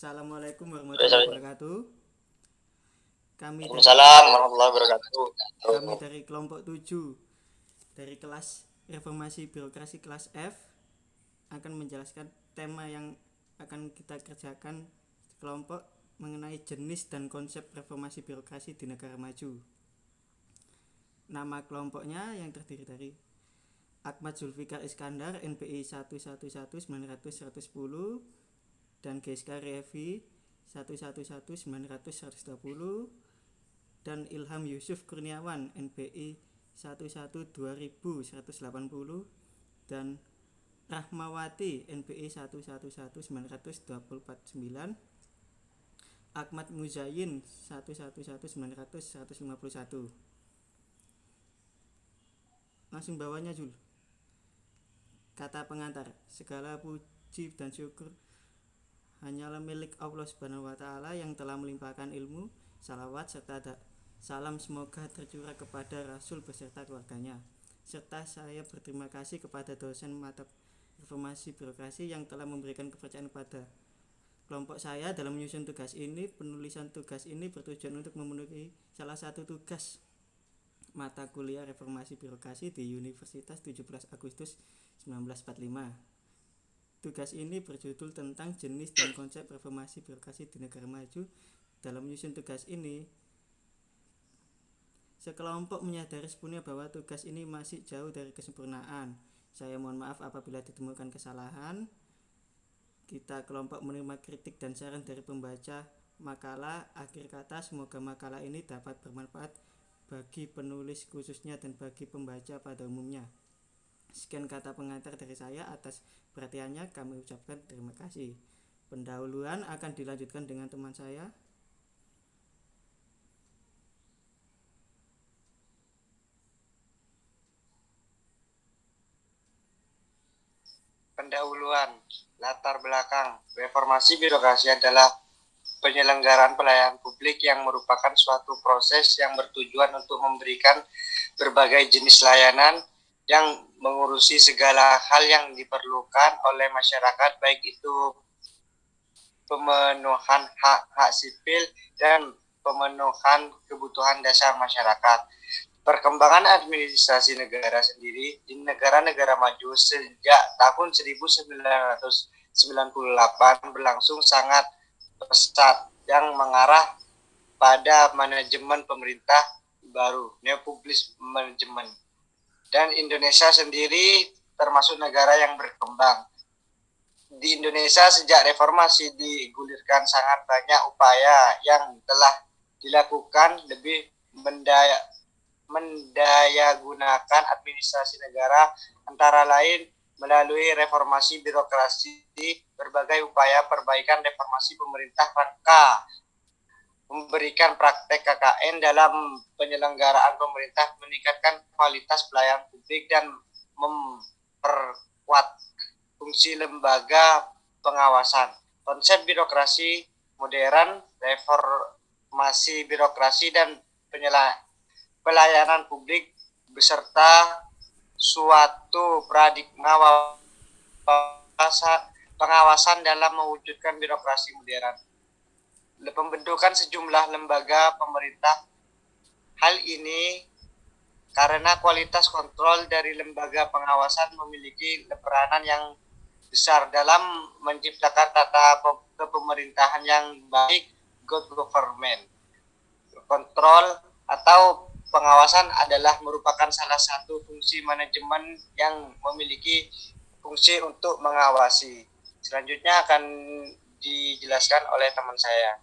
Assalamualaikum warahmatullahi wabarakatuh. Waalaikumsalam warahmatullahi wabarakatuh. Kami dari kelompok 7 dari kelas Reformasi Birokrasi kelas F akan menjelaskan tema yang akan kita kerjakan kelompok mengenai jenis dan konsep reformasi birokrasi di negara maju. Nama kelompoknya yang terdiri dari Ahmad Zulfikar Iskandar NPI 1111910 dan Geska Revi 1119120 dan Ilham Yusuf Kurniawan NPI 1120180 dan Rahmawati NPI 1119249, Ahmad Muzayin 1119151. Langsung bawahnya Jul. Kata pengantar, segala puji dan syukur hanyalah milik Allah Subhanahu wa taala yang telah melimpahkan ilmu, salawat serta salam semoga tercurah kepada Rasul beserta keluarganya. Serta saya berterima kasih kepada dosen mata Reformasi Birokrasi yang telah memberikan kepercayaan pada kelompok saya dalam menyusun tugas ini. Penulisan tugas ini bertujuan untuk memenuhi salah satu tugas mata kuliah Reformasi Birokrasi di Universitas 17 Agustus 1945. Tugas ini berjudul tentang jenis dan konsep reformasi birokrasi di negara maju. Dalam menyusun tugas ini, sekelompok menyadari sepenuhnya bahwa tugas ini masih jauh dari kesempurnaan. Saya mohon maaf apabila ditemukan kesalahan. Kita kelompok menerima kritik dan saran dari pembaca makalah. Akhir kata, semoga makalah ini dapat bermanfaat bagi penulis khususnya dan bagi pembaca pada umumnya. Sekian kata pengantar dari saya. Atas perhatiannya kami ucapkan terima kasih. Pendahuluan akan dilanjutkan dengan teman saya. Pendahuluan, latar belakang. Reformasi birokrasi adalah penyelenggaraan pelayanan publik yang merupakan suatu proses yang bertujuan untuk memberikan berbagai jenis layanan yang mengurusi segala hal yang diperlukan oleh masyarakat, baik itu pemenuhan hak-hak sipil dan pemenuhan kebutuhan dasar masyarakat. Perkembangan administrasi negara sendiri di negara-negara maju sejak tahun 1998 berlangsung sangat pesat yang mengarah pada manajemen pemerintah baru, neopublis manajemen. Dan Indonesia sendiri termasuk negara yang berkembang. Di Indonesia sejak reformasi digulirkan sangat banyak upaya yang telah dilakukan lebih mendayagunakan administrasi negara, antara lain melalui reformasi birokrasi, berbagai upaya perbaikan reformasi pemerintah rangka memberikan praktek KKN dalam penyelenggaraan pemerintah, meningkatkan kualitas pelayanan publik dan memperkuat fungsi lembaga pengawasan. Konsep birokrasi modern, reformasi birokrasi dan pelayanan publik beserta suatu paradigma pengawasan dalam mewujudkan birokrasi modern. Pembentukan sejumlah lembaga pemerintah. Hal ini karena kualitas kontrol dari lembaga pengawasan memiliki peranan yang besar dalam menciptakan tata kepemerintahan yang baik, good government. Kontrol atau pengawasan adalah merupakan salah satu fungsi manajemen yang memiliki fungsi untuk mengawasi. Selanjutnya akan dijelaskan oleh teman saya.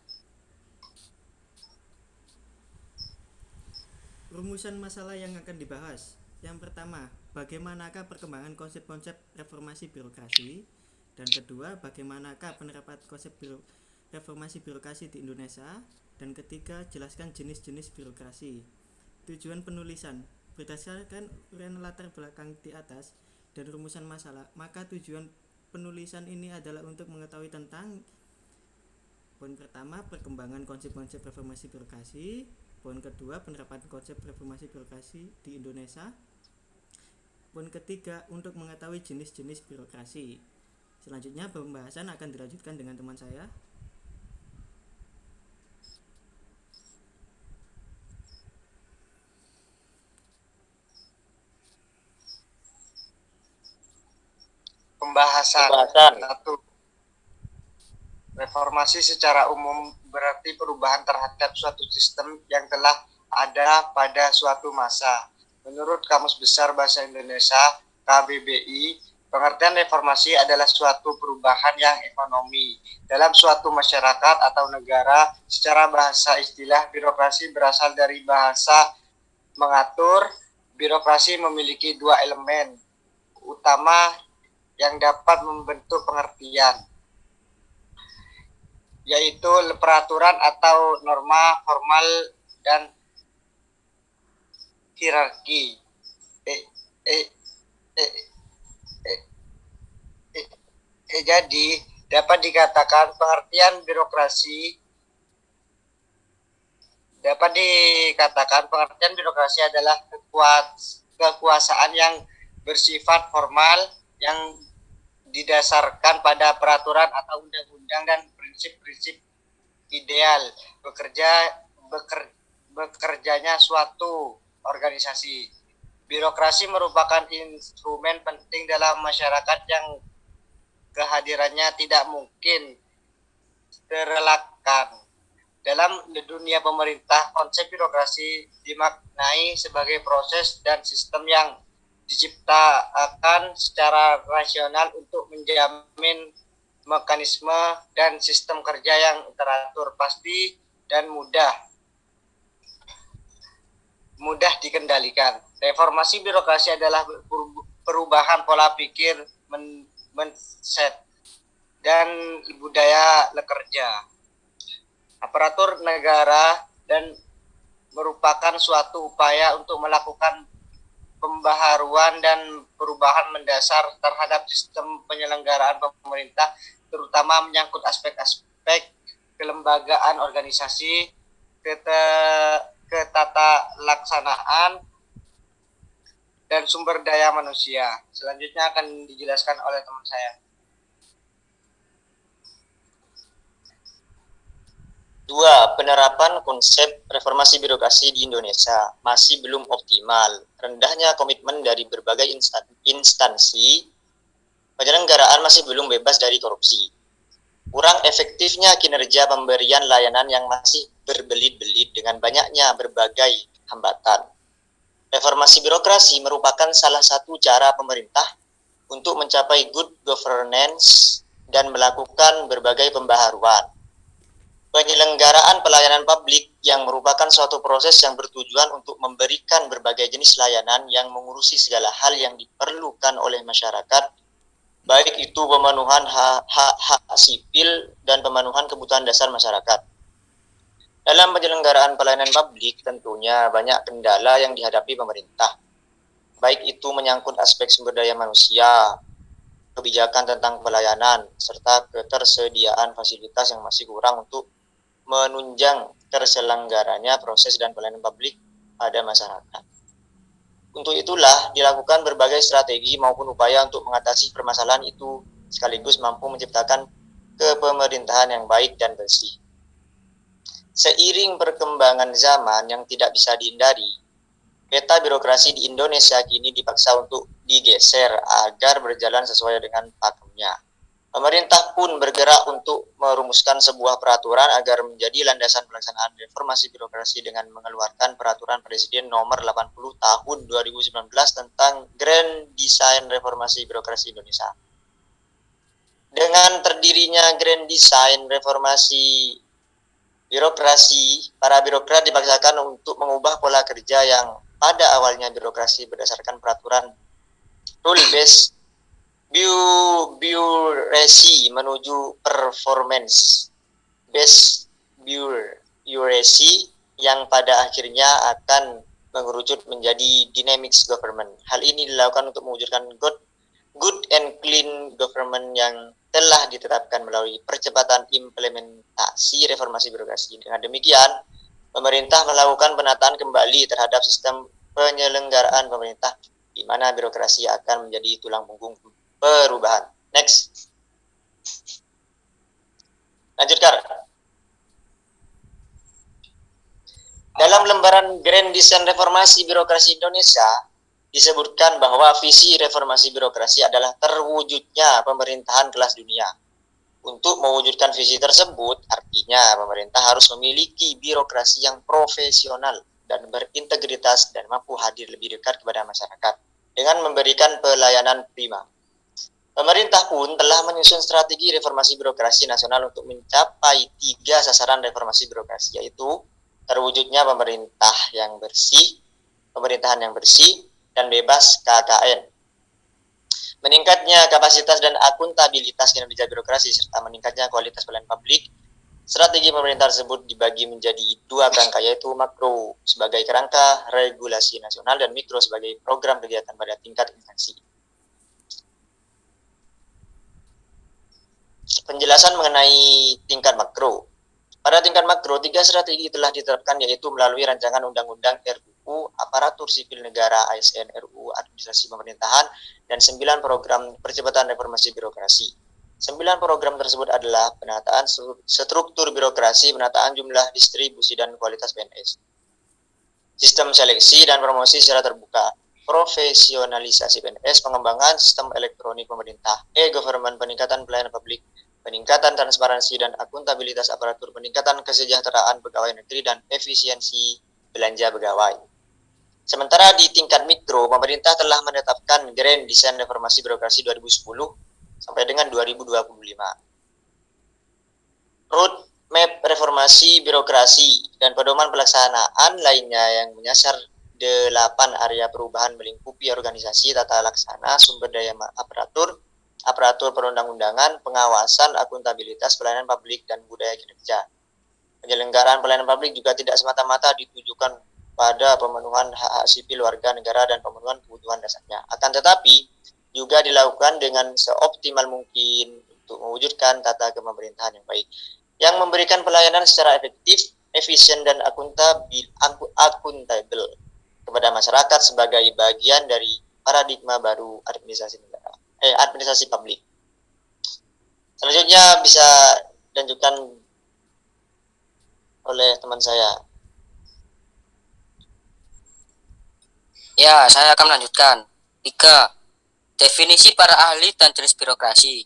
Rumusan masalah yang akan dibahas. Yang pertama, bagaimanakah perkembangan konsep-konsep reformasi birokrasi? Dan kedua, bagaimanakah penerapan konsep reformasi birokrasi di Indonesia? Dan ketiga, jelaskan jenis-jenis birokrasi. Tujuan penulisan, berdasarkan uraian latar belakang di atas dan rumusan masalah, maka tujuan penulisan ini adalah untuk mengetahui tentang poin pertama, perkembangan konsep-konsep reformasi birokrasi. Poin kedua, penerapan konsep reformasi birokrasi di Indonesia. Poin ketiga, untuk mengetahui jenis-jenis birokrasi. Selanjutnya pembahasan akan dilanjutkan dengan teman saya. Pembahasan. Pembahasan. 1. Reformasi secara umum berarti perubahan terhadap suatu sistem yang telah ada pada suatu masa. Menurut Kamus Besar Bahasa Indonesia (KBBI), pengertian reformasi adalah suatu perubahan yang ekonomi dalam suatu masyarakat atau negara. Secara bahasa, istilah birokrasi berasal dari bahasa mengatur. Birokrasi memiliki 2 elemen utama yang dapat membentuk pengertian, yaitu peraturan atau norma formal dan hierarki. Jadi dapat dikatakan pengertian birokrasi adalah kekuasaan yang bersifat formal yang didasarkan pada peraturan atau undang-undang dan prinsip-prinsip ideal bekerjanya suatu organisasi. Birokrasi merupakan instrumen penting dalam masyarakat yang kehadirannya tidak mungkin terelakkan. Dalam dunia pemerintah, konsep birokrasi dimaknai sebagai proses dan sistem yang diciptakan secara rasional untuk menjamin mekanisme dan sistem kerja yang teratur, pasti, dan mudah dikendalikan. Reformasi birokrasi adalah perubahan pola pikir, mindset, dan budaya kerja. Aparatur negara dan merupakan suatu upaya untuk melakukan pembaharuan dan perubahan mendasar terhadap sistem penyelenggaraan pemerintah, terutama menyangkut aspek-aspek kelembagaan organisasi, ketatalaksanaan, dan sumber daya manusia. Selanjutnya akan dijelaskan oleh teman saya. 2. Penerapan konsep reformasi birokrasi di Indonesia masih belum optimal. Rendahnya komitmen dari berbagai instansi penyelenggaraan masih belum bebas dari korupsi. Kurang efektifnya kinerja pemberian layanan yang masih berbelit-belit dengan banyaknya berbagai hambatan. Reformasi birokrasi merupakan salah satu cara pemerintah untuk mencapai good governance dan melakukan berbagai pembaharuan. Penyelenggaraan pelayanan publik yang merupakan suatu proses yang bertujuan untuk memberikan berbagai jenis layanan yang mengurusi segala hal yang diperlukan oleh masyarakat, baik itu pemenuhan hak sipil dan pemenuhan kebutuhan dasar masyarakat. Dalam penyelenggaraan pelayanan publik tentunya banyak kendala yang dihadapi pemerintah, baik itu menyangkut aspek sumber daya manusia, kebijakan tentang pelayanan, serta ketersediaan fasilitas yang masih kurang untuk menunjang terselenggaranya proses dan pelayanan publik pada masyarakat. Untuk itulah dilakukan berbagai strategi maupun upaya untuk mengatasi permasalahan itu sekaligus mampu menciptakan kepemerintahan yang baik dan bersih. Seiring perkembangan zaman yang tidak bisa dihindari, peta birokrasi di Indonesia kini dipaksa untuk digeser agar berjalan sesuai dengan pakemnya. Pemerintah pun bergerak untuk merumuskan sebuah peraturan agar menjadi landasan pelaksanaan reformasi birokrasi dengan mengeluarkan Peraturan Presiden Nomor 80 Tahun 2019 tentang Grand Design Reformasi Birokrasi Indonesia. Dengan terdirinya Grand Design Reformasi Birokrasi, para birokrat dipaksakan untuk mengubah pola kerja yang pada awalnya birokrasi berdasarkan peraturan rule-based bureaucracy menuju performance-based bureaucracy yang pada akhirnya akan mengerucut menjadi dynamics government. Hal ini dilakukan untuk mewujudkan good and clean government yang telah ditetapkan melalui percepatan implementasi reformasi birokrasi. Dengan demikian, pemerintah melakukan penataan kembali terhadap sistem penyelenggaraan pemerintah, di mana birokrasi akan menjadi tulang punggung perubahan. Next. Lanjutkan. Dalam lembaran Grand Design Reformasi Birokrasi Indonesia, disebutkan bahwa visi reformasi birokrasi adalah terwujudnya pemerintahan kelas dunia. Untuk mewujudkan visi tersebut, artinya pemerintah harus memiliki birokrasi yang profesional dan berintegritas dan mampu hadir lebih dekat kepada masyarakat dengan memberikan pelayanan prima. Pemerintah pun telah menyusun strategi reformasi birokrasi nasional untuk mencapai 3 sasaran reformasi birokrasi, yaitu terwujudnya pemerintahan yang bersih dan bebas KKN, meningkatnya kapasitas dan akuntabilitas kinerja birokrasi, serta meningkatnya kualitas pelayanan publik. Strategi pemerintah tersebut dibagi menjadi 2 kerangka, yaitu makro sebagai kerangka regulasi nasional dan mikro sebagai program kegiatan pada tingkat instansi. Penjelasan mengenai tingkat makro. Pada tingkat makro, 3 strategi telah diterapkan, yaitu melalui rancangan undang-undang RUU Aparatur Sipil Negara ASN, RUU Administrasi Pemerintahan, dan 9 program percepatan reformasi birokrasi. 9 program tersebut adalah penataan struktur birokrasi, penataan jumlah, distribusi, dan kualitas PNS, sistem seleksi dan promosi secara terbuka, profesionalisasi PNS, pengembangan sistem elektronik pemerintah, e-government, peningkatan pelayanan publik, peningkatan transparansi dan akuntabilitas aparatur, peningkatan kesejahteraan pegawai negeri, dan efisiensi belanja pegawai. Sementara di tingkat mikro, pemerintah telah menetapkan Grand Design Reformasi Birokrasi 2010 sampai dengan 2025. Roadmap Reformasi Birokrasi dan pedoman pelaksanaan lainnya yang menyasar 8 area perubahan melingkupi organisasi, tata laksana, sumber daya aparatur perundang-undangan, pengawasan, akuntabilitas, pelayanan publik, dan budaya kinerja. Penyelenggaraan pelayanan publik juga tidak semata-mata ditujukan pada pemenuhan hak-hak sipil warga negara dan pemenuhan kebutuhan dasarnya. Akan tetapi, juga dilakukan dengan seoptimal mungkin untuk mewujudkan tata kepemerintahan yang baik, yang memberikan pelayanan secara efektif, efisien, dan akuntabel kepada masyarakat sebagai bagian dari paradigma baru administrasi negara, administrasi publik. Selanjutnya bisa dilanjutkan oleh teman saya. Ya, saya akan melanjutkan. 3. Definisi para ahli dan jenis birokrasi.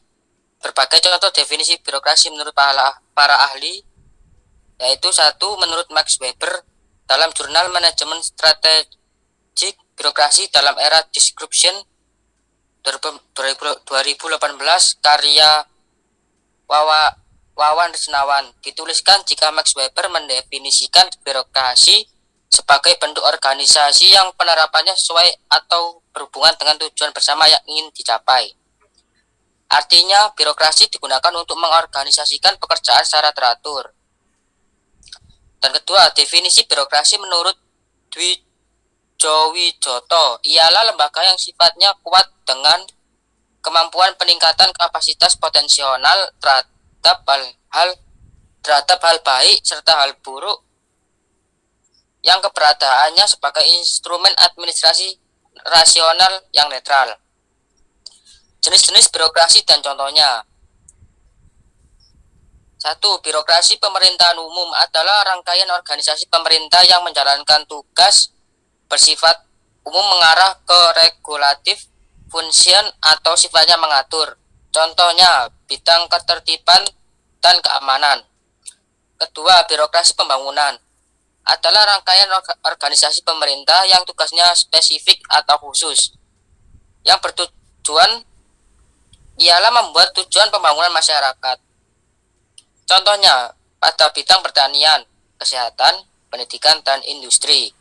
Berbagai contoh definisi birokrasi menurut para ahli, yaitu 1. Menurut Max Weber dalam jurnal Manajemen Strategik Birokrasi dalam Era Disruption 2018, karya Wawan Risnawan, dituliskan jika Max Weber mendefinisikan birokrasi sebagai bentuk organisasi yang penerapannya sesuai atau berhubungan dengan tujuan bersama yang ingin dicapai. Artinya, birokrasi digunakan untuk mengorganisasikan pekerjaan secara teratur. Dan kedua, definisi birokrasi menurut Dwi Jowijoto ialah lembaga yang sifatnya kuat dengan kemampuan peningkatan kapasitas potensial terhadap hal baik serta hal buruk, yang keberadaannya sebagai instrumen administrasi rasional yang netral. Jenis-jenis birokrasi dan contohnya. 1. Birokrasi pemerintahan umum adalah rangkaian organisasi pemerintah yang menjalankan tugas bersifat umum mengarah ke regulatif, function, atau sifatnya mengatur. Contohnya, bidang ketertiban dan keamanan. Kedua, birokrasi pembangunan adalah rangkaian organisasi pemerintah yang tugasnya spesifik atau khusus, yang bertujuan ialah membuat tujuan pembangunan masyarakat. Contohnya pada bidang pertanian, kesehatan, pendidikan, dan industri.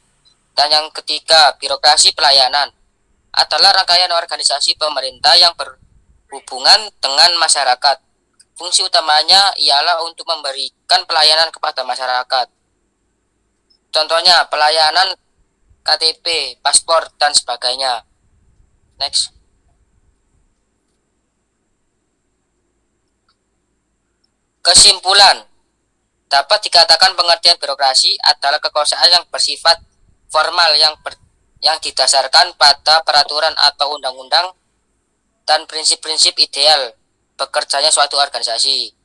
Dan yang ketiga, birokrasi pelayanan adalah rangkaian organisasi pemerintah yang berhubungan dengan masyarakat. Fungsi utamanya ialah untuk memberikan pelayanan kepada masyarakat. Contohnya pelayanan KTP, paspor, dan sebagainya. Next. Kesimpulan, dapat dikatakan pengertian birokrasi adalah kekuasaan yang bersifat formal yang didasarkan pada peraturan atau undang-undang dan prinsip-prinsip ideal bekerjanya suatu organisasi.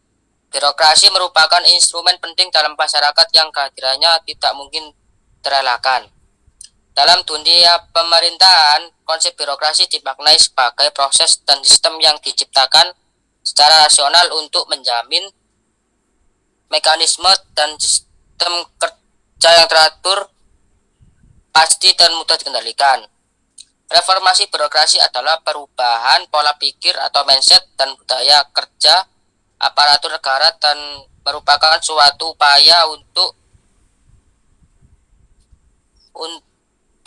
Birokrasi merupakan instrumen penting dalam masyarakat yang kehadirannya tidak mungkin terelakkan. Dalam dunia pemerintahan, konsep birokrasi dimaknai sebagai proses dan sistem yang diciptakan secara rasional untuk menjamin mekanisme dan sistem kerja yang teratur, pasti dan mudah dikendalikan. Reformasi birokrasi adalah perubahan pola pikir atau mindset dan budaya kerja aparatur negara dan merupakan suatu upaya untuk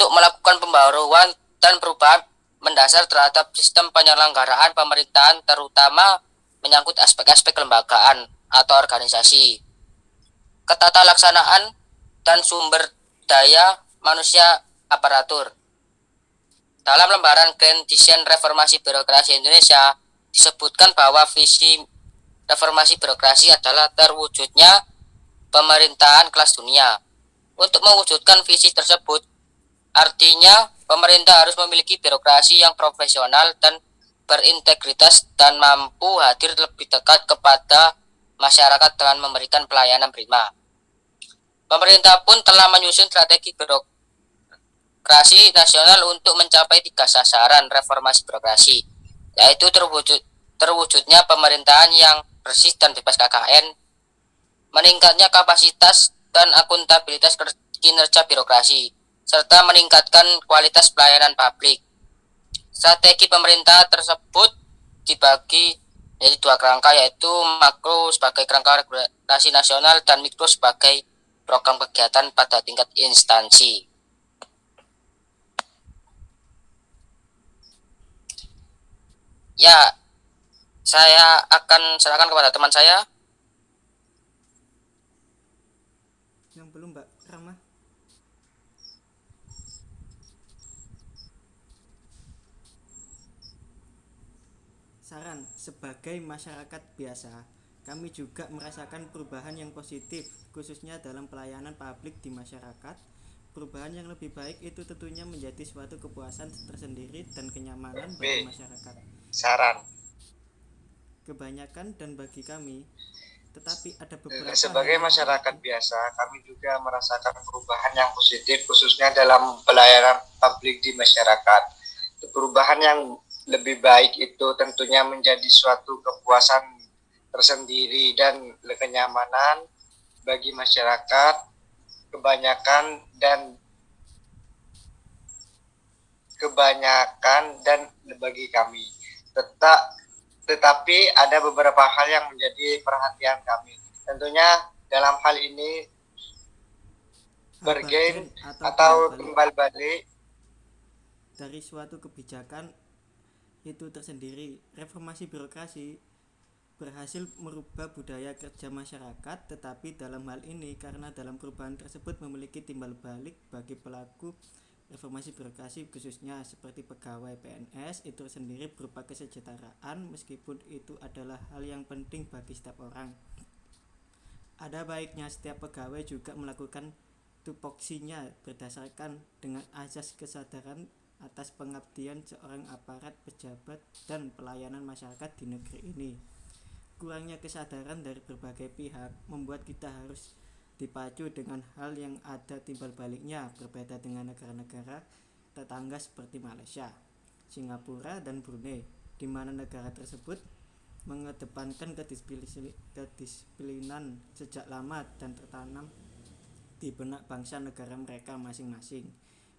melakukan pembaruan dan perubahan mendasar terhadap sistem penyelenggaraan pemerintahan, terutama menyangkut aspek-aspek kelembagaan atau organisasi, ketata laksanaan, dan sumber daya manusia aparatur. Dalam lembaran Grand Design Reformasi Birokrasi Indonesia, disebutkan bahwa visi reformasi birokrasi adalah terwujudnya pemerintahan kelas dunia. Untuk mewujudkan visi tersebut, artinya pemerintah harus memiliki birokrasi yang profesional dan berintegritas dan mampu hadir lebih dekat kepada masyarakat dengan memberikan pelayanan prima. Pemerintah pun telah menyusun strategi birokrasi nasional untuk mencapai 3 sasaran reformasi birokrasi, yaitu terwujudnya pemerintahan yang bersih dan bebas KKN, meningkatnya kapasitas dan akuntabilitas kinerja birokrasi, serta meningkatkan kualitas pelayanan publik. Strategi pemerintah tersebut dibagi menjadi 2 kerangka, yaitu makro sebagai kerangka regulasi nasional dan mikro sebagai program kegiatan pada tingkat instansi. Ya, saya akan serahkan kepada teman saya. Yang belum, Mbak Rama. Saran, sebagai masyarakat biasa, kami juga merasakan perubahan yang positif, khususnya dalam pelayanan publik di masyarakat. Perubahan yang lebih baik itu tentunya menjadi suatu kepuasan tersendiri dan kenyamanan bagi masyarakat. Saran. Kebanyakan dan bagi kami, tetapi ada beberapa sebagai masyarakat biasa, kami juga merasakan perubahan yang positif, khususnya dalam pelayanan publik di masyarakat. Perubahan yang lebih baik itu tentunya menjadi suatu kepuasan tersendiri dan kenyamanan bagi masyarakat kebanyakan dan bagi kami. Tetapi ada beberapa hal yang menjadi perhatian kami. Tentunya dalam hal ini bergen atau timbal balik dari suatu kebijakan itu tersendiri. Reformasi birokrasi berhasil merubah budaya kerja masyarakat, tetapi dalam hal ini karena dalam perubahan tersebut memiliki timbal balik bagi pelaku reformasi birokrasi, khususnya seperti pegawai PNS itu sendiri berupa kesejahteraan, meskipun itu adalah hal yang penting bagi setiap orang. Ada baiknya setiap pegawai juga melakukan tupoksinya berdasarkan dengan azas kesadaran atas pengabdian seorang aparat, pejabat, dan pelayanan masyarakat di negeri ini. Kurangnya kesadaran dari berbagai pihak membuat kita harus dipacu dengan hal yang ada timbal baliknya, berbeda dengan negara-negara tetangga seperti Malaysia, Singapura, dan Brunei, di mana negara tersebut mengedepankan kedisiplinan sejak lama dan tertanam di benak bangsa negara mereka masing-masing.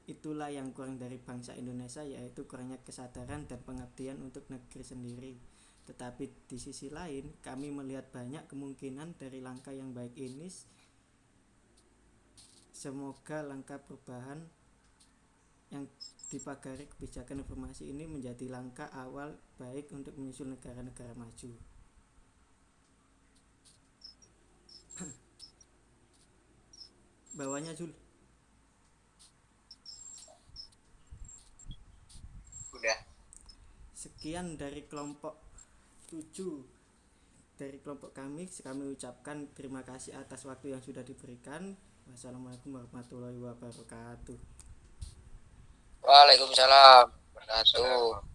Itulah yang kurang dari bangsa Indonesia, yaitu kurangnya kesadaran dan pengabdian untuk negeri sendiri. Tetapi di sisi lain, kami melihat banyak kemungkinan dari langkah yang baik ini. Semoga langkah perubahan yang dipagari kebijakan reformasi ini menjadi langkah awal baik untuk menyusul negara-negara maju. Bawahnya Jul. Udah. Sekian dari kelompok 7 dari kelompok kami ucapkan terima kasih atas waktu yang sudah diberikan. Wassalamualaikum warahmatullahi wabarakatuh. Waalaikumsalam warahmatullahi wabarakatuh.